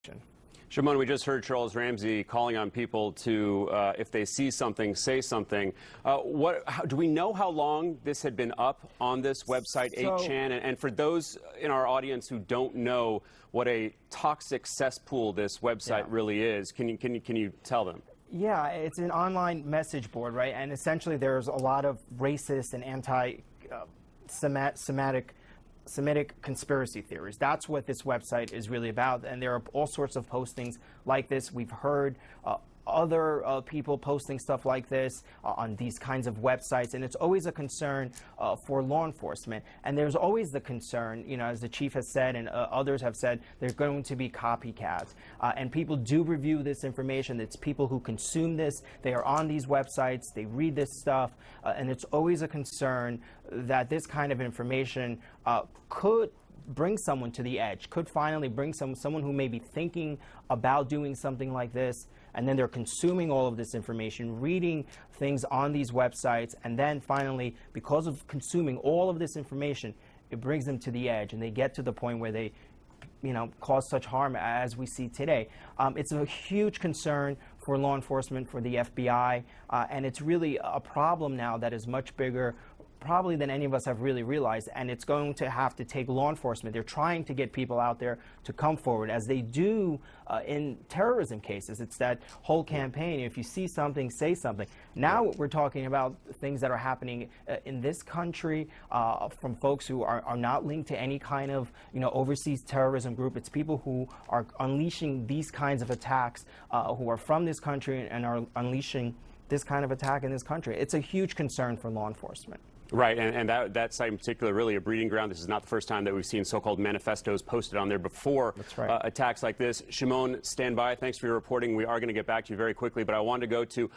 question. Shimon, we just heard Charles Ramsey calling on people to, if they see something, say something. Do we know how long this had been up on this website, 8chan? And for those in our audience who don't know what a toxic cesspool this website really is, can you tell them? Yeah, it's an online message board, right? And essentially there's a lot of racist and Semitic conspiracy theories. That's what this website is really about, and there are all sorts of postings like this. We've heard other people posting stuff like this on these kinds of websites, and it's always a concern for law enforcement. And there's always the concern, you know, as the chief has said and others have said, there's going to be copycats. And people do review this information. It's people who consume this. They are on these websites. They read this stuff. And it's always a concern that this kind of information could bring someone to the edge, could finally bring someone who may be thinking about doing something like this, and then they're consuming all of this information, reading things on these websites, and then finally, because of consuming all of this information, it brings them to the edge, and they get to the point where they, you know, cause such harm as we see today. It's a huge concern for law enforcement, for the FBI, and it's really a problem now that is much bigger probably than any of us have really realized, and it's going to have to take law enforcement. They're trying to get people out there to come forward, as they do in terrorism cases. It's that whole campaign, if you see something, say something. Now we're talking about things that are happening in this country from folks who are not linked to any kind of, you know, overseas terrorism group. It's people who are unleashing these kinds of attacks, who are from this country and are unleashing this kind of attack in this country. It's a huge concern for law enforcement. Right, and that site in particular, really a breeding ground. This is not the first time that we've seen so-called manifestos posted on there before. That's right. Attacks like this. Shimon, stand by. Thanks for your reporting. We are going to get back to you very quickly, but I wanted to go to